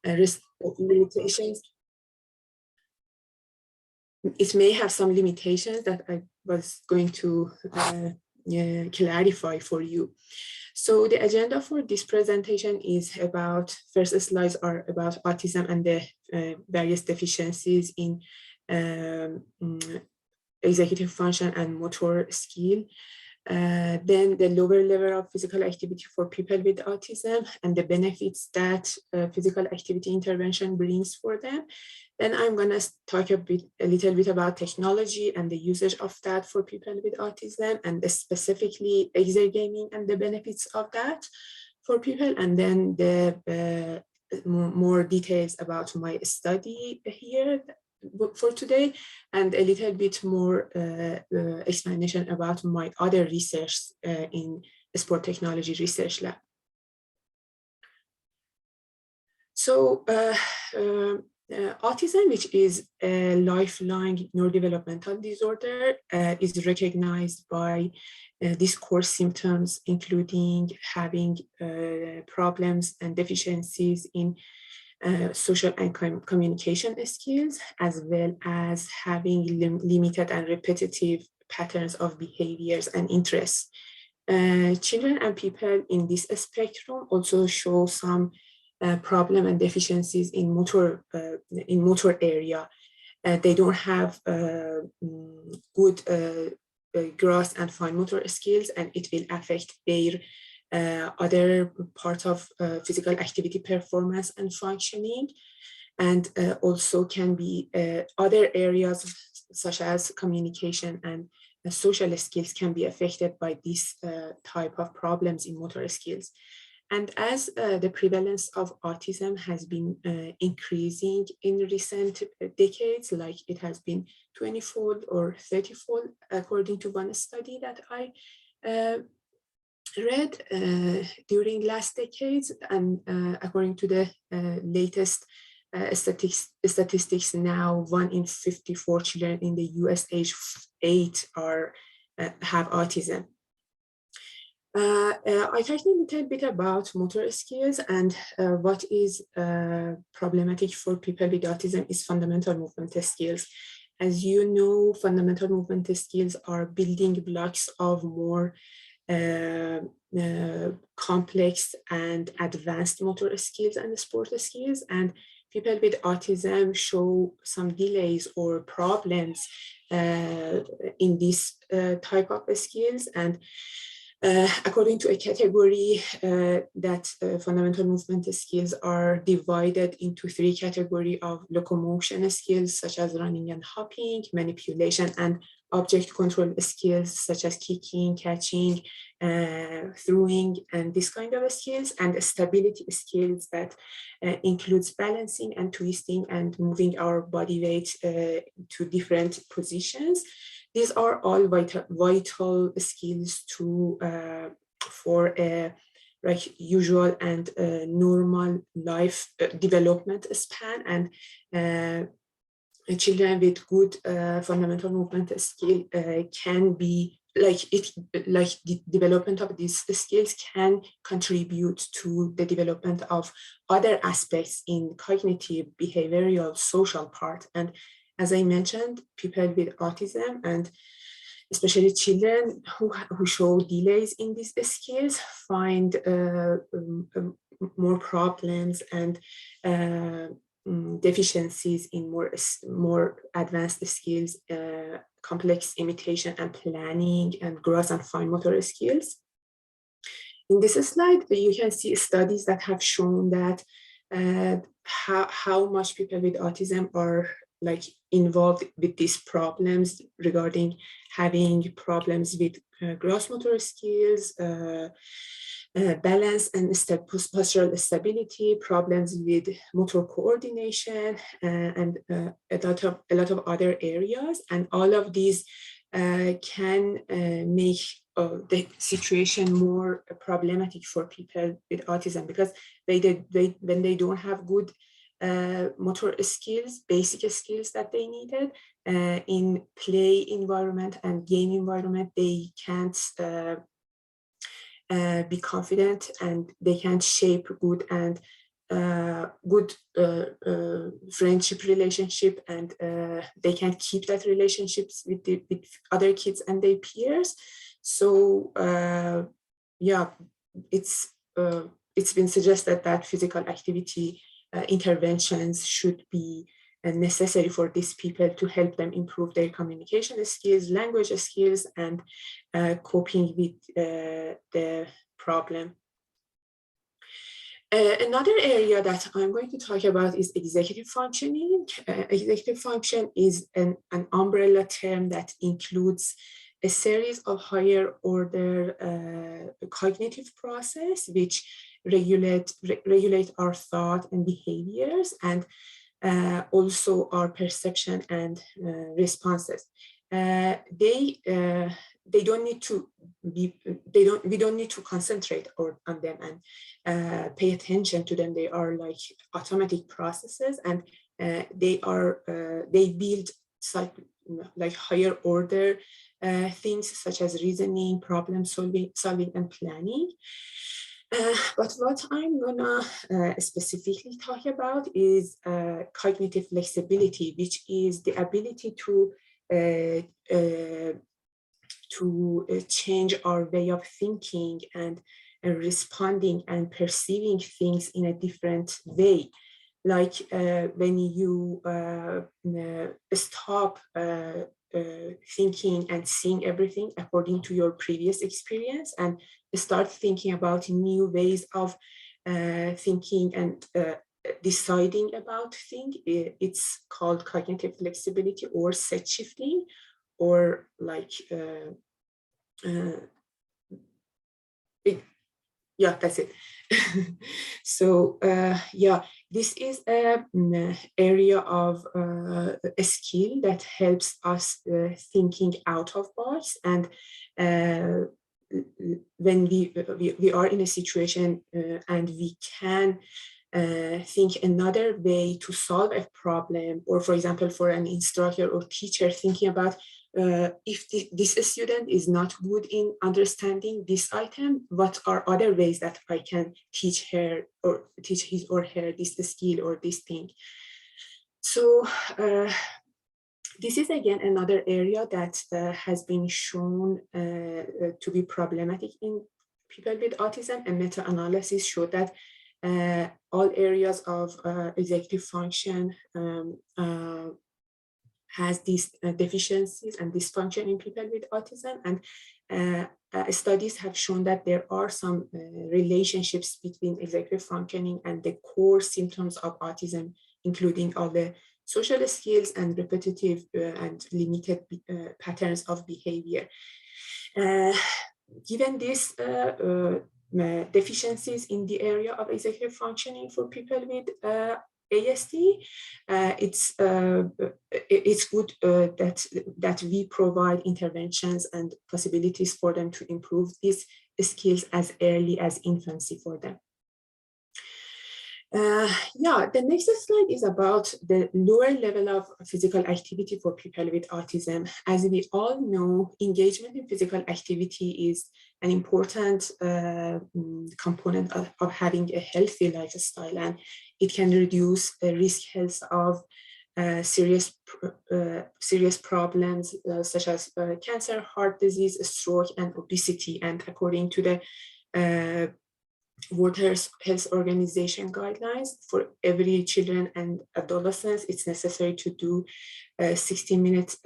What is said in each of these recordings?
limitations. It may have some limitations that I was going to clarify for you. So the agenda for this presentation is about, first slides are about autism and the various deficiencies in executive function and motor skill. Then the lower level of physical activity for people with autism and the benefits that physical activity intervention brings for them. Then I'm going to talk a little bit about technology and the usage of that for people with autism, and specifically exergaming and the benefits of that for people. And then the more details about my study here for today, and a little bit more explanation about my other research in sport technology research lab. So autism, which is a lifelong neurodevelopmental disorder, is recognized by these core symptoms, including having problems and deficiencies in social and communication skills, as well as having limited and repetitive patterns of behaviors and interests. Children and people in this spectrum also show some problem and deficiencies in motor area. They don't have good gross and fine motor skills, and it will affect their other part of physical activity performance and functioning, and also can be other areas such as communication and social skills can be affected by this type of problems in motor skills. And as the prevalence of autism has been increasing in recent decades, like it has been 20-fold or 30-fold, according to one study that I read during last decades, and according to the latest statistics now, 1 in 54 children in the US age 8 have autism. I talked a little bit about motor skills, and what is problematic for people with autism is fundamental movement skills. As you know, fundamental movement skills are building blocks of more complex and advanced motor skills and sport skills, and people with autism show some delays or problems in this type of skills. And according to a category that fundamental movement skills are divided into 3 categories of locomotion skills, such as running and hopping, manipulation, and object control skills, such as kicking, catching, throwing, and this kind of skills, and stability skills that includes balancing and twisting and moving our body weight to different positions. These are all vital skills for a usual and normal life development span, and children with good fundamental movement skill can be the development of these skills can contribute to the development of other aspects in cognitive, behavioral, social part. And as I mentioned, people with autism, and especially children who show delays in these skills, find more problems and deficiencies in more advanced skills, complex imitation and planning, and gross and fine motor skills. In this slide, you can see studies that have shown that how much people with autism are involved with these problems regarding having problems with gross motor skills, balance and postural stability, problems with motor coordination, and a lot of other areas. And all of these can make the situation more problematic for people with autism, because when they don't have good motor skills, basic skills that they needed in play environment and game environment, they can't be confident, and they can't shape good and good friendship relationship, and they can keep that relationships with other kids and their peers. So yeah, it's been suggested that physical activity interventions should be necessary for these people to help them improve their communication skills, language skills, and coping with the problem. Another area that I'm going to talk about is executive functioning. Executive function is an umbrella term that includes a series of higher order cognitive process which regulate our thought and behaviors, and also our perception and responses. They don't need to be, we don't need to concentrate on them and pay attention to them. They are like automatic processes, and they build like higher order things such as reasoning, problem solving, and planning. But what I'm gonna specifically talk about is cognitive flexibility, which is the ability to change our way of thinking and responding and perceiving things in a different way. Like when you stop thinking and seeing everything according to your previous experience and start thinking about new ways of thinking and deciding about things, it's called cognitive flexibility or set shifting, or like yeah, that's it. So yeah, this is an area of a skill that helps us thinking out of box, and when we are in a situation and we can think another way to solve a problem, or for example, for an instructor or teacher thinking about if this student is not good in understanding this item, what are other ways that I can teach her or teach his or her this skill or this thing. So this is again another area that has been shown to be problematic in people with autism, and meta-analysis showed that all areas of executive function has these deficiencies and dysfunction in people with autism, and studies have shown that there are some relationships between executive functioning and the core symptoms of autism, including all the social skills and repetitive and limited patterns of behavior. Given these deficiencies in the area of executive functioning for people with ASD, it's good that we provide interventions and possibilities for them to improve these skills as early as infancy for them. Yeah, the next slide is about the lower level of physical activity for people with autism. As we all know, engagement in physical activity is an important component of having a healthy lifestyle, and it can reduce the risk health of serious problems such as cancer, heart disease, stroke, and obesity. And according to the World Health Organization guidelines, for every children and adolescents, it's necessary to do 60 minutes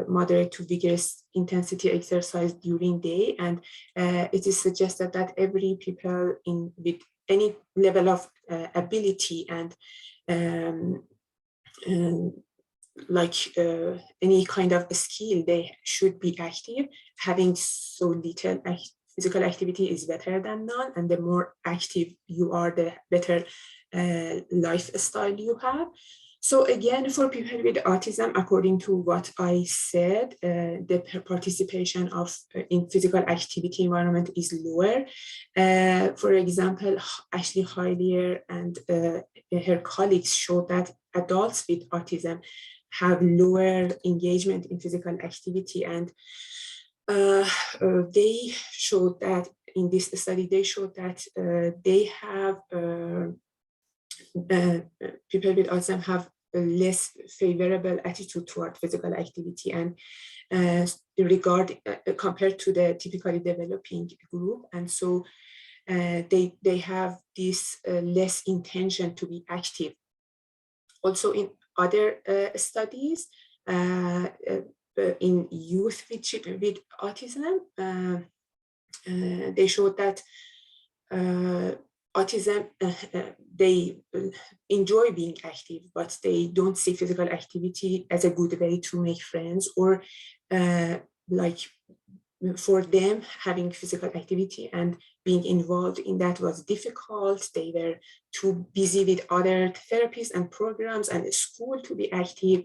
moderate to vigorous intensity exercise during day. And it is suggested that every people with any level of ability and like any kind of skill, they should be active. Having so little physical activity is better than none, and the more active you are, the better lifestyle you have. So again, for people with autism, according to what I said, the participation in physical activity environment is lower. For example, Ashley Hillier and her colleagues showed that adults with autism have lower engagement in physical activity, and they showed that in this study, they showed that they have people with autism have a less favorable attitude toward physical activity and compared to the typically developing group, and so they have this less intention to be active. Also, in other studies, in youth with autism, they showed that autism, they enjoy being active, but they don't see physical activity as a good way to make friends, or like for them, having physical activity and being involved in that was difficult. They were too busy with other therapies and programs and school to be active.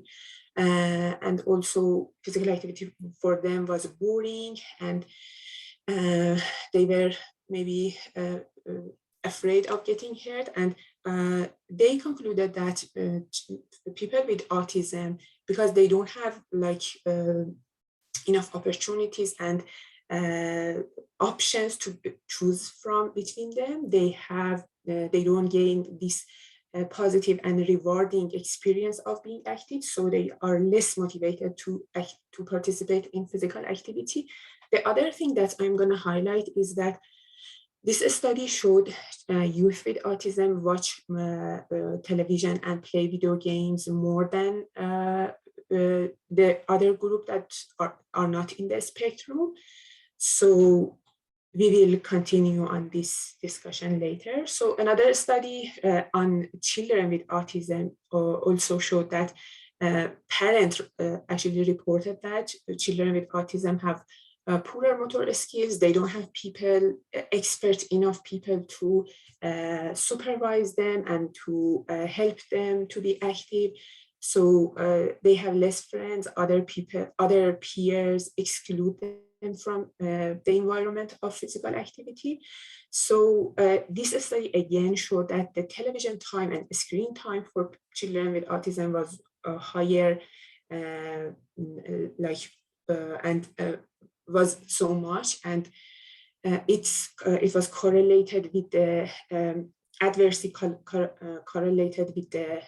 And also physical activity for them was boring, and they were maybe afraid of getting hurt. And they concluded that people with autism, because they don't have like enough opportunities and options to choose from between them, they don't gain this positive and rewarding experience of being active, so they are less motivated to participate in physical activity. The other thing that I'm going to highlight is that this study showed youth with autism watch television and play video games more than the other group that are not in the spectrum. So we will continue on this discussion later. So another study on children with autism also showed that parents actually reported that children with autism have poorer motor skills. They don't have people, expert enough people to supervise them and to help them to be active. So they have less friends, other people, other peers exclude them from the environment of physical activity. So this study again showed that the television time and screen time for children with autism was higher, and was so much, and it was correlated with the adversely correlated with the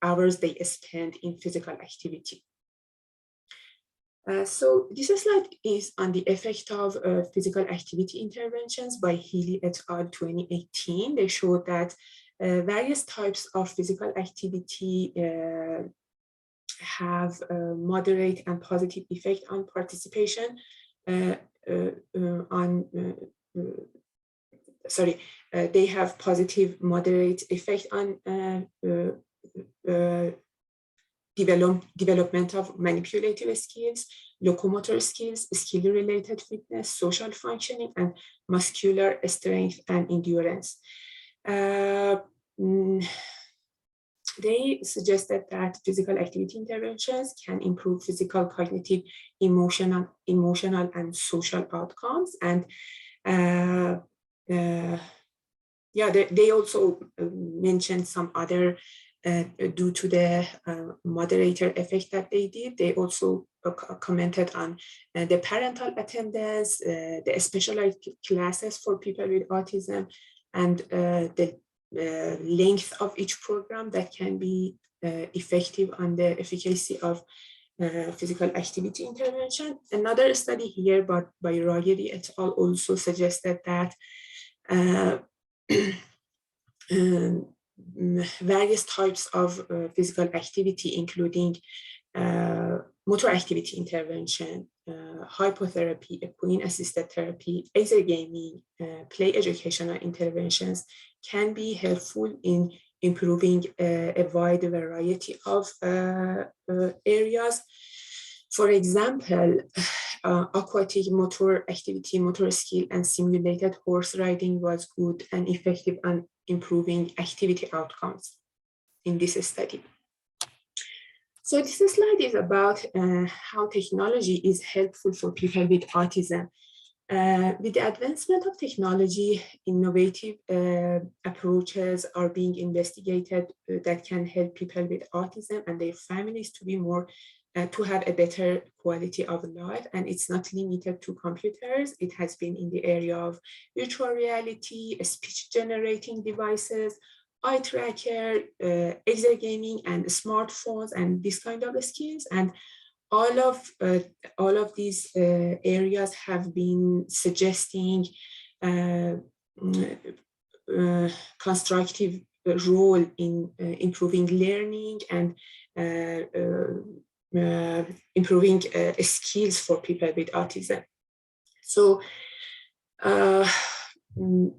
hours they spend in physical activity. So this slide is on the effect of physical activity interventions by Healy et al. 2018. They showed that various types of physical activity have a moderate and positive effect on participation they have positive moderate effect on development of manipulative skills, locomotor skills, skill-related fitness, social functioning, and muscular strength and endurance. They suggested that physical activity interventions can improve physical, cognitive, emotional, and social outcomes. And they also mentioned some other, due to the moderator effect that they did. They also commented on the parental attendance, the specialized classes for people with autism, and the length of each program that can be effective on the efficacy of physical activity intervention. Another study here by Rafiei et al. Also suggested that various types of physical activity, including motor activity intervention, hypotherapy, equine-assisted therapy, exergaming, play educational interventions can be helpful in improving a wide variety of areas. For example, aquatic motor activity, motor skill, and simulated horse riding was good and effective on improving activity outcomes in this study. So this slide is about how technology is helpful for people with autism. With the advancement of technology, innovative approaches are being investigated that can help people with autism and their families to be more to have a better quality of life. And it's not limited to computers. It has been in the area of virtual reality, speech generating devices, eye tracker, exergaming, and smartphones, and this kind of skills. And all of these areas have been suggesting uh, constructive role in improving learning and improving skills for people with autism. So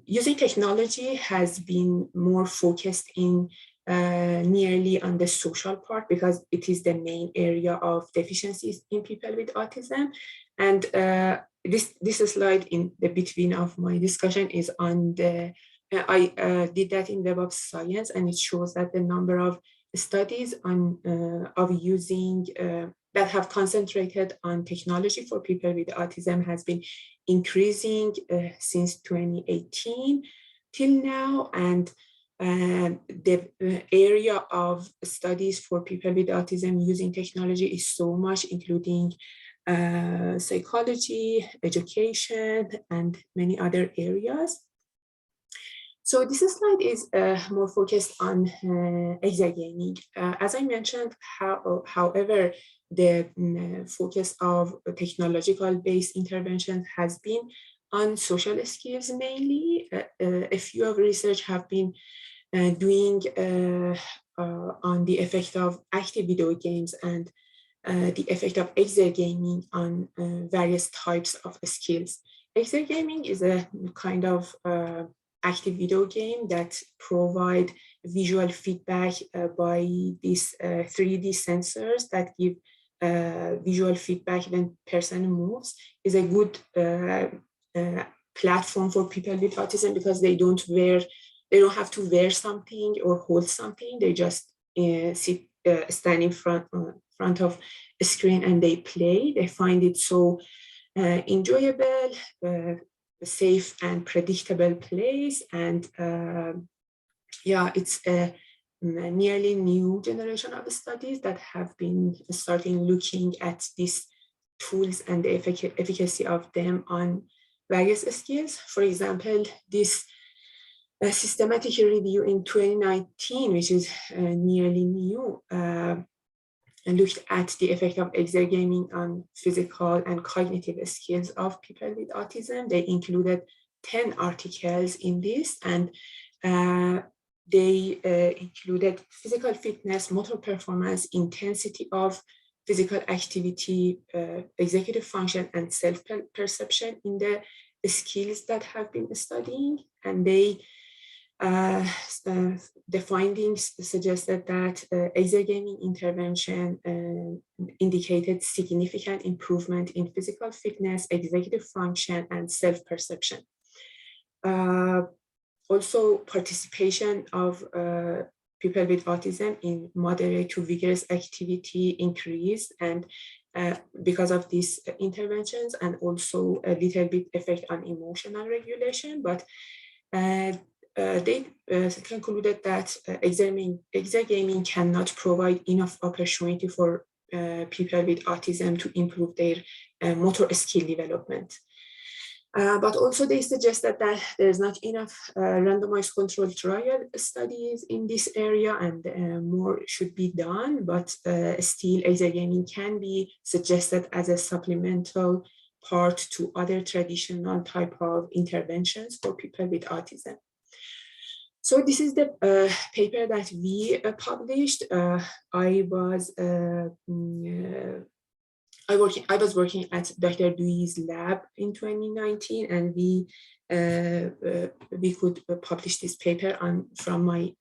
using technology has been more focused in nearly on the social part, because it is the main area of deficiencies in people with autism. And this slide in the between of my discussion is on the, I did that in Web of Science, and it shows that the number of studies on of using that have concentrated on technology for people with autism has been increasing since 2018 till now. And the area of studies for people with autism using technology is so much, including psychology, education, and many other areas. So this slide is more focused on exergaming. As I mentioned, however, the focus of technological-based intervention has been on social skills mainly. A few of research have been doing on the effect of active video games and the effect of exergaming on various types of skills. Exergaming is a kind of active video game that provide visual feedback by these 3D sensors that give visual feedback when person moves. Is a good platform for people with autism, because they don't have to wear something or hold something. They just stand in front of a screen and they play. They find it so enjoyable, safe and predictable place. And yeah, it's a nearly new generation of studies that have been starting looking at these tools and the efficacy of them on various skills. For example, this systematic review in 2019, which is nearly new, and looked at the effect of exergaming on physical and cognitive skills of people with autism. They included 10 articles in this, and they included physical fitness, motor performance, intensity of physical activity, executive function, and self-perception in the skills that have been studying. And they the findings suggested that exergaming intervention indicated significant improvement in physical fitness, executive function, and self-perception. Also, participation of people with autism in moderate to vigorous activity increased, and because of these interventions, and also a little bit effect on emotional regulation. But they concluded that exergaming cannot provide enough opportunity for people with autism to improve their motor skill development. But also they suggested that there's not enough randomized controlled trial studies in this area, and more should be done. But still, exergaming can be suggested as a supplemental part to other traditional type of interventions for people with autism. So this is the paper that we published. I was working at Dr. Dui's lab in 2019, and we could publish this paper from my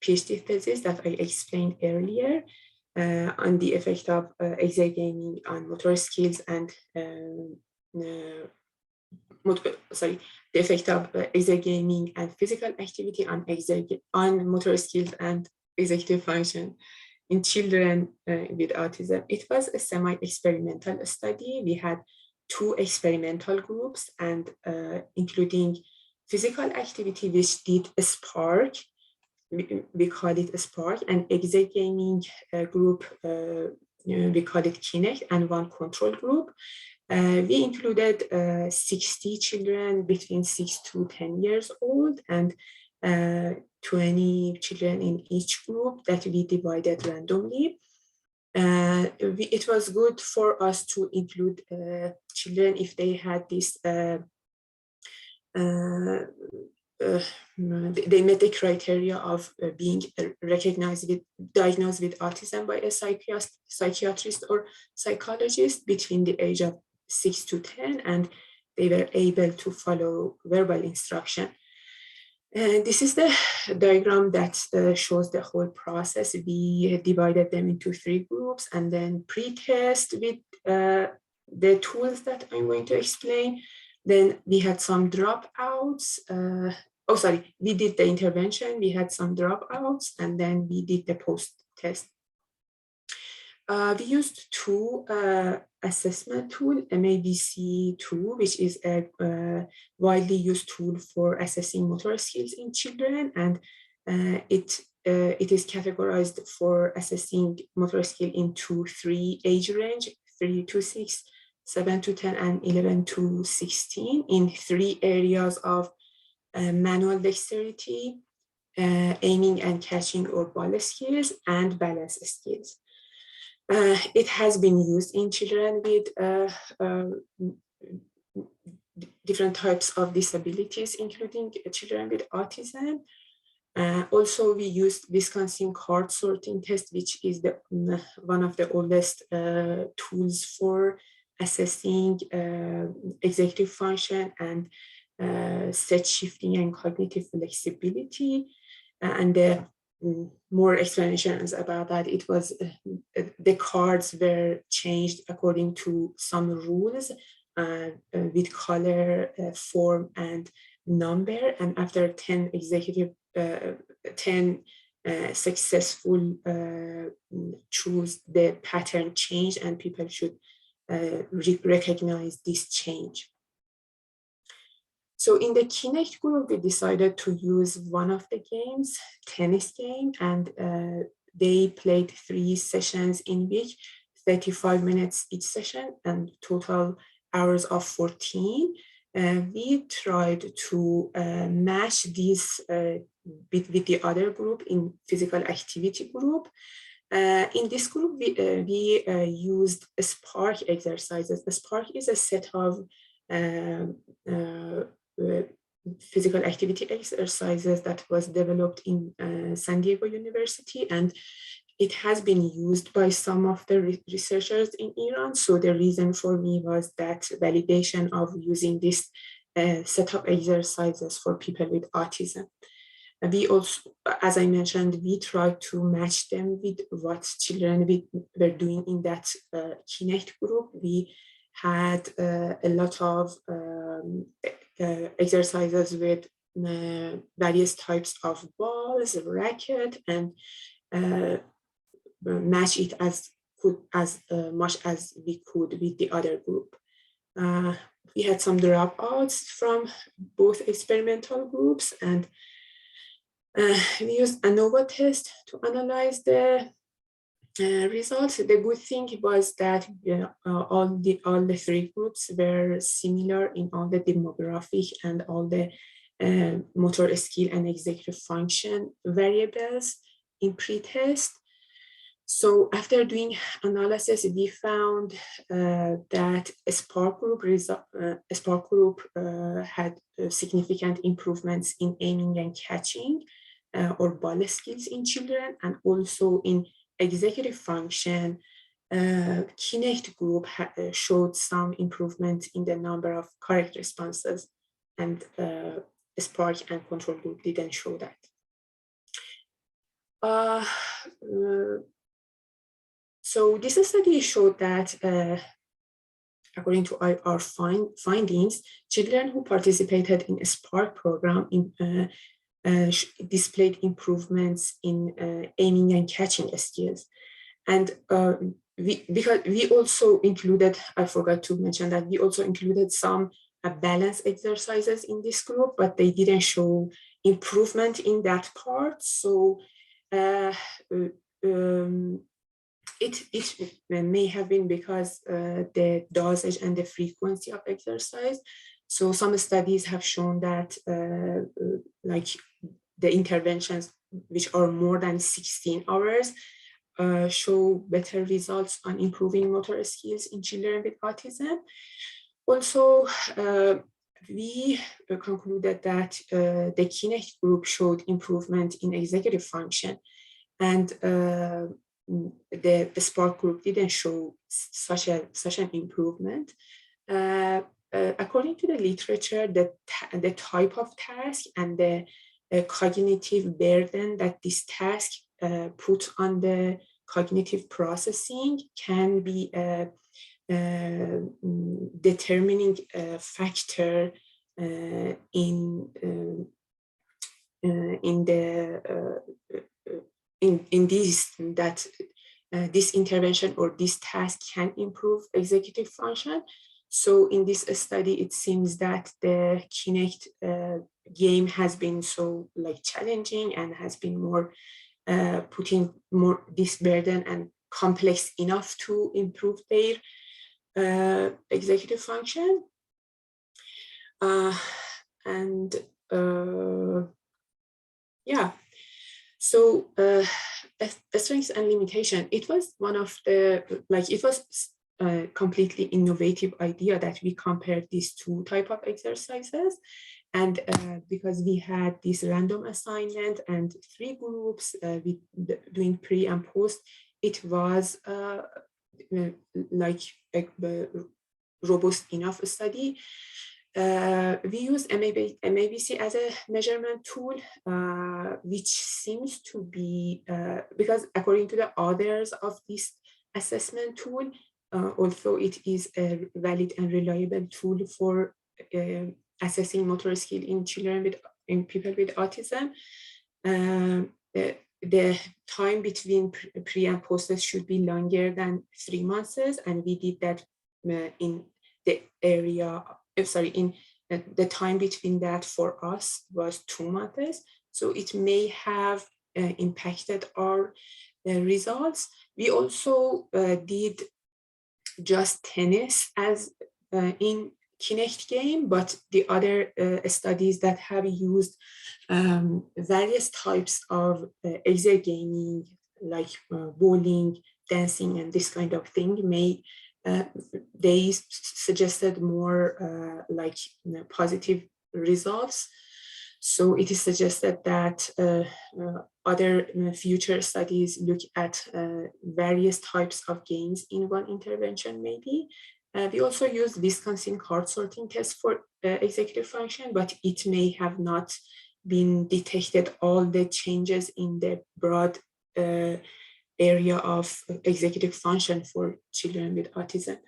PhD thesis that I explained earlier on the effect of exergaming on motor skills and the effect of exergaming and physical activity on motor skills and executive function in children with autism. It was a semi-experimental study. We had 2 experimental groups, and including physical activity, which did a spark. We call it a spark, and exergaming group, we call it Kinect, and 1 control group. We included 60 children between 6 to 10 years old, and 20 children in each group that we divided randomly. It was good for us to include children if they had this they met the criteria of being diagnosed with autism by a psychiatrist or psychologist between the age of 6 to 10, and they were able to follow verbal instruction. And this is the diagram that shows the whole process. We divided them into 3 groups and then pre-test with the tools that I'm going to explain. Then we had some dropouts. We did the intervention. We had some dropouts, and then we did the post-test. We used 2 assessment tool, MABC2, which is a widely used tool for assessing motor skills in children, and it is categorized for assessing motor skill into 3 age range: 3 to 6, 7 to 10, and 11 to 16, in 3 areas of manual dexterity, aiming and catching or ball skills, and balance skills. It has been used in children with different types of disabilities, including children with autism. Also, we used Wisconsin card sorting test, which is one of the oldest tools for assessing executive function and set shifting and cognitive flexibility. And the more explanations about that, it was the cards were changed according to some rules with color, form, and number. And after 10 successful choose, the pattern changed, and people should recognize this change. So in the Kinect group, we decided to use one of the games, tennis game, and they played 3 sessions in week, 35 minutes each session, and total hours of 14. We tried to match this with the other group in physical activity group. In this group, we used Spark exercises. Spark is a set of physical activity exercises that was developed in San Diego University, and it has been used by some of the researchers in Iran. So the reason for me was that validation of using this set of exercises for people with autism. And we also, as I mentioned, we tried to match them with what children were doing in that Kinect group. We had a lot of exercises with various types of balls, racket, and match it as much as we could with the other group. We had some dropouts from both experimental groups, and we used ANOVA test to analyze the results. The good thing was that all the 3 groups were similar in all the demographic and all the motor skill and executive function variables in pre-test. So after doing analysis, we found that a Spark group had significant improvements in aiming and catching or ball skills in children, and also in executive function. Kinect group showed some improvement in the number of correct responses, and Spark and control group didn't show that. So this study showed that, according to our findings, children who participated in a Spark program displayed improvements in aiming and catching skills. And because we also included, I forgot to mention that we also included some balance exercises in this group, but they didn't show improvement in that part. So it may have been because the dosage and the frequency of exercise. So some studies have shown that like the interventions which are more than 16 hours show better results on improving motor skills in children with autism. Also, we concluded that the Kinect group showed improvement in executive function, and the Spark group didn't show such an improvement. According to the literature, the type of task and the cognitive burden that this task put on the cognitive processing can be a determining factor in this, that this intervention or this task can improve executive function. So in this study, it seems that the Kinect game has been so challenging and has been more putting more this burden and complex enough to improve their executive function. Yeah, so strengths and limitation. It was one of the, it was a completely innovative idea that we compared these two type of exercises. And because we had this random assignment and 3 groups doing pre and post, it was like a robust enough study. We use MABC as a measurement tool, which seems to be, because according to the authors of this assessment tool, although it is a valid and reliable tool for assessing motor skill in children in people with autism, the time between pre and post should be longer than 3 months, and we did that in the area. The time between that for us was 2 months, so it may have impacted our results. We also did just tennis as in Kinect game, but the other studies that have used various types of exergaming, like bowling, dancing, and this kind of thing, they suggested more positive results. So it is suggested that other future studies look at various types of games in one intervention, maybe. We also use Wisconsin card sorting test for executive function, but it may have not been detected all the changes in the broad area of executive function for children with autism.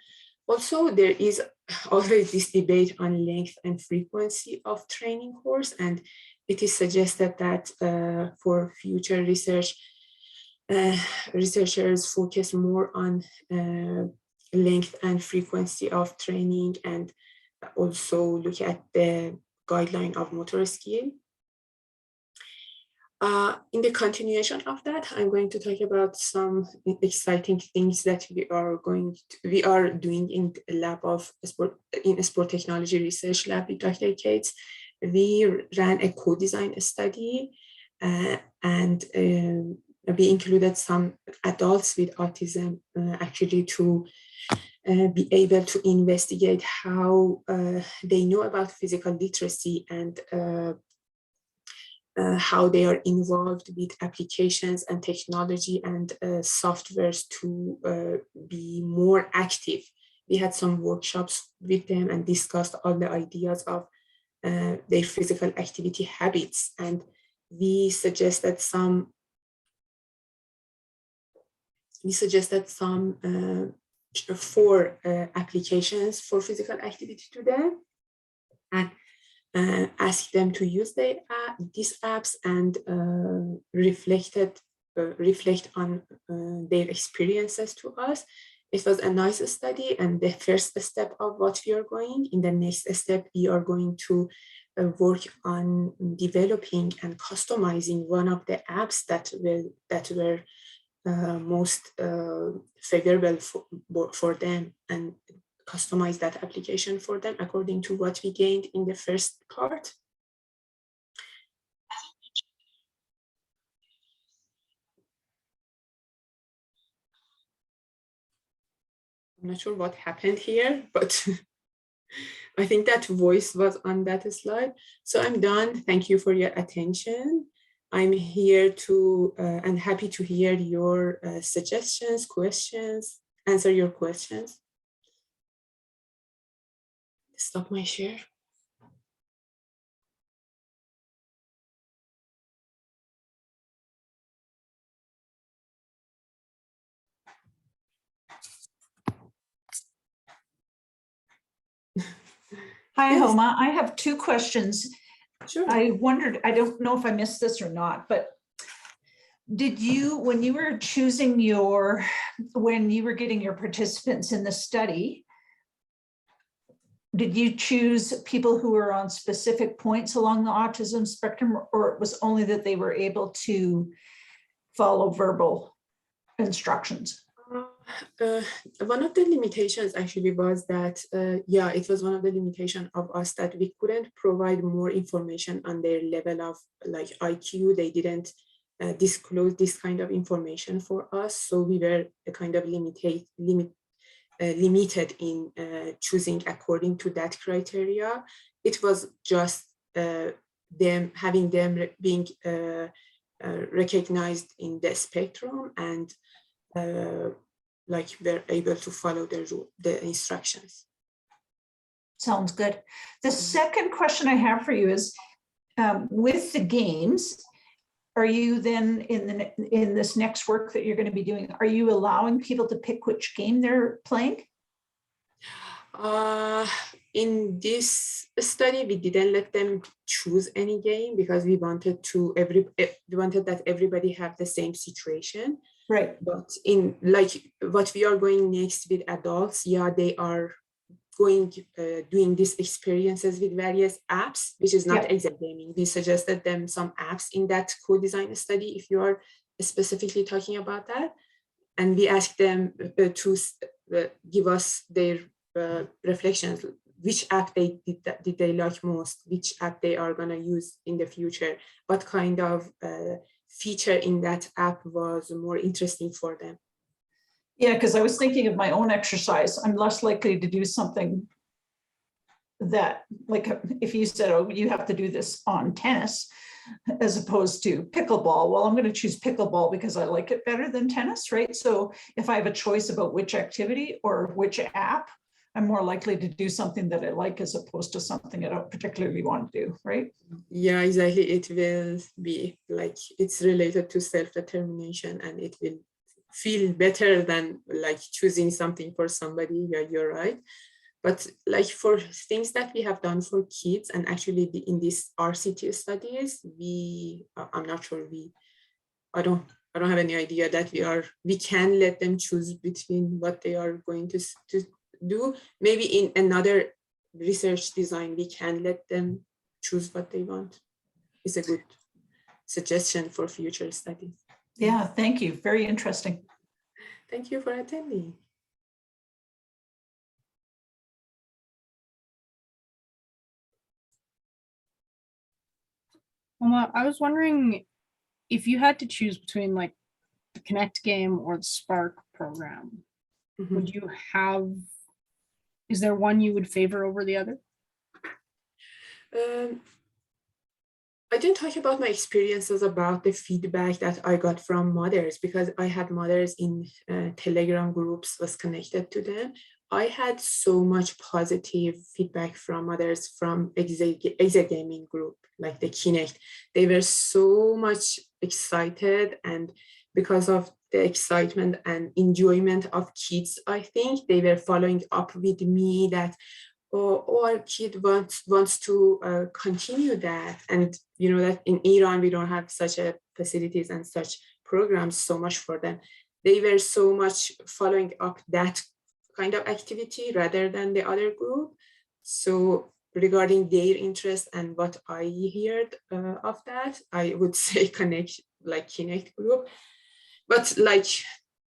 Also, there is always this debate on length and frequency of training course, and it is suggested that for future research, researchers focus more on length and frequency of training, and also look at the guideline of motor skill. In the continuation of that, I'm going to talk about some exciting things that we are doing in the lab of sport technology research lab with Dr. Cates. We ran a co-design study, and we included some adults with autism actually to be able to investigate how they know about physical literacy and how they are involved with applications and technology and softwares to be more active. We had some workshops with them and discussed all the ideas of their physical activity habits, and we suggested some 4 applications for physical activity to them, and ask them to use these apps and reflect on their experiences to us. It was a nice study and the first step of what we are going. In the next step, we are going to work on developing and customizing one of the apps that were most favorable for them, and customize that application for them according to what we gained in the first part. I'm not sure what happened here, but I think that voice was on that slide. So I'm done. Thank you for your attention. I'm here to and happy to hear your suggestions, questions, answer your questions. Stop my share. Hi, Yes, Homa. I have two questions. sure. I wondered, I don't know if I missed this or not, but did you, when you were choosing when you were getting your participants in the study, did you choose people who were on specific points along the autism spectrum, or it was only that they were able to follow verbal instructions? Uh, one of the limitations actually was that, yeah, it was one of the limitations of us that we couldn't provide more information on their level of like IQ. They didn't disclose this kind of information for us. So we were kind of limited in choosing according to that criteria. It was just having them being recognized in the spectrum and like we're able to follow the instructions. Sounds good. The second question I have for you is, with the games, are you then in this next work that you're going to be doing, are you allowing people to pick which game they're playing? In this study, we didn't let them choose any game because we wanted that everybody have the same situation. Right. But in like what we are going next with adults, yeah, they are going doing these experiences with various apps, which is not exact gaming. We suggested them some apps in that co-design study if you are specifically talking about that. And we asked them to give us their reflections, which app did they like most, which app they are going to use in the future, what kind of feature in that app was more interesting for them. Yeah, because I was thinking of my own exercise. I'm less likely to do something that, like if you said, oh, you have to do this on tennis as opposed to pickleball. Well, I'm going to choose pickleball because I like it better than tennis, right? So if I have a choice about which activity or which app, I'm more likely to do something that I like as opposed to something I don't particularly want to do, right? Yeah, exactly. It will be like it's related to self-determination and it will feel better than like choosing something for somebody. Yeah, you're right. But like for things that we have done for kids, and actually in these RCT studies, I'm not sure I don't have any idea that we can let them choose between what they are going to do. Maybe in another research design, we can let them choose what they want. It's a good suggestion for future studies. Yeah, thank you. Very interesting. Thank you for attending. Homa, I was wondering if you had to choose between like the Connect game or the Spark program, would you is there one you would favor over the other? I didn't talk about my experiences about the feedback that I got from mothers because I had mothers in Telegram groups was connected to them. I had so much positive feedback from mothers from Exa Gaming group, like the Kinect. They were so much excited, and because of the excitement and enjoyment of kids, I think they were following up with me that our kid wants to continue that. And you know that in Iran, we don't have such a facilities and such programs so much for them. They were so much following up that kind of activity rather than the other group. So regarding their interest and what I heard of that, I would say Kinect group. But like,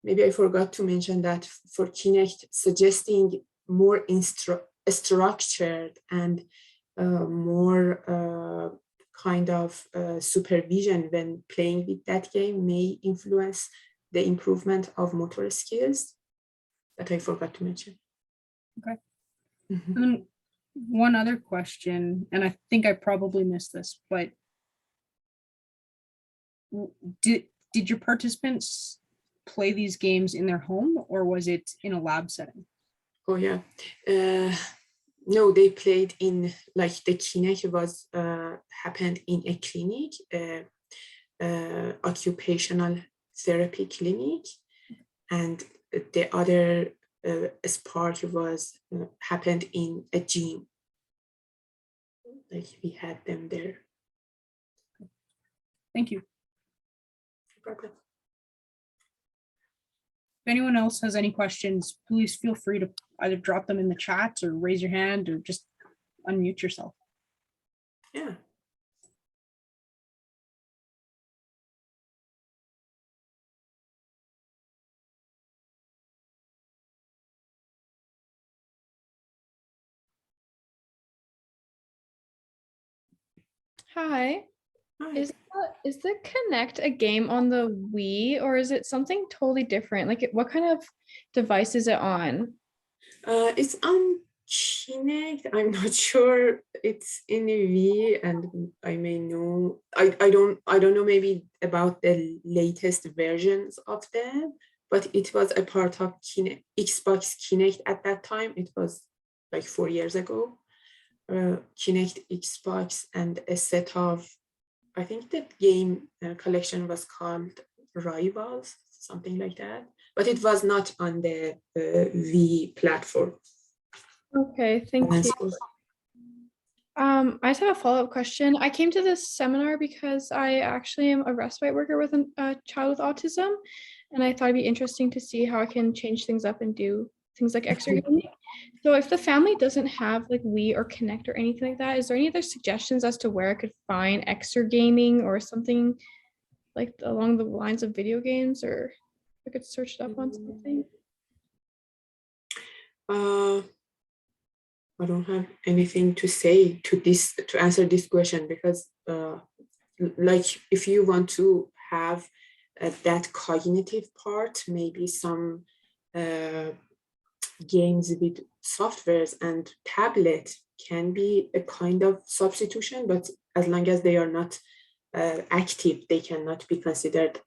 maybe I forgot to mention that for Kinect, suggesting more structured and more kind of supervision when playing with that game may influence the improvement of motor skills. that I forgot to mention. Okay. Mhm. And then one other question, and I think I probably missed this, but did your participants play these games in their home, or was it in a lab setting? Oh yeah. No, they played in, like, the Kinect was happened in a clinic, occupational therapy clinic, and the other Spark was happened in a gym. Like, we had them there. Thank you. No problem. If anyone else has any questions, please feel free to either drop them in the chat or raise your hand or just unmute yourself. Yeah. Hi. Hi. Is the Connect a game on the Wii or is it something totally different? Like what kind of device is it on? It's on Kinect. I'm not sure it's in a V, and I may know. I don't know maybe about the latest versions of them, but it was a part of Kinect, Xbox Kinect at that time. It was like 4 years ago. Kinect, Xbox, and a set of, I think the game collection was called Rivals, something like that. But it was not on the V platform. Okay, thank you. I just have a follow-up question. I came to this seminar because I actually am a respite worker with a child with autism, and I thought it'd be interesting to see how I can change things up and do things like extra gaming. So if the family doesn't have like Wii or Connect or anything like that, is there any other suggestions as to where I could find extra gaming or something like along the lines of video games, or I could search it up on something? I don't have anything to say to this, to answer this question, because like, if you want to have that cognitive part, maybe some games with softwares and tablet can be a kind of substitution, but as long as they are not active, they cannot be considered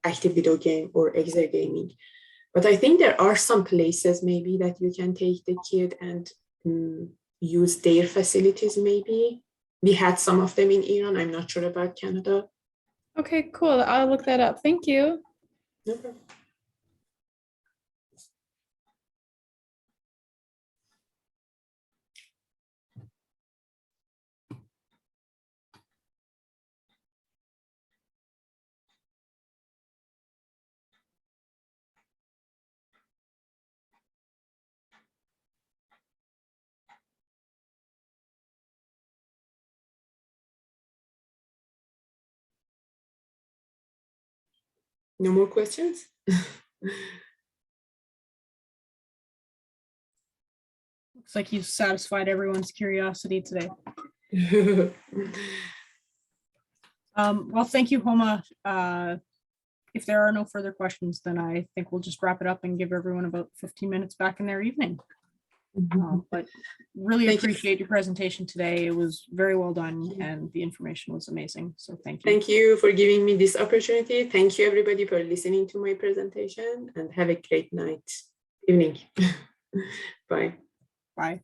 active video game or exergaming. But I think there are some places maybe that you can take the kid and use their facilities maybe. We had some of them in Iran. I'm not sure about Canada. Okay, cool. I'll look that up. Thank you. No problem. No more questions? Looks like you satisfied everyone's curiosity today. Well, thank you, Homa. If there are no further questions, then I think we'll just wrap it up and give everyone about 15 minutes back in their evening. But really Thank you. appreciate your presentation today. It was very well done and the information was amazing. So thank you. Thank you for giving me this opportunity. Thank you, everybody, for listening to my presentation, and have a great night, evening. Bye. Bye.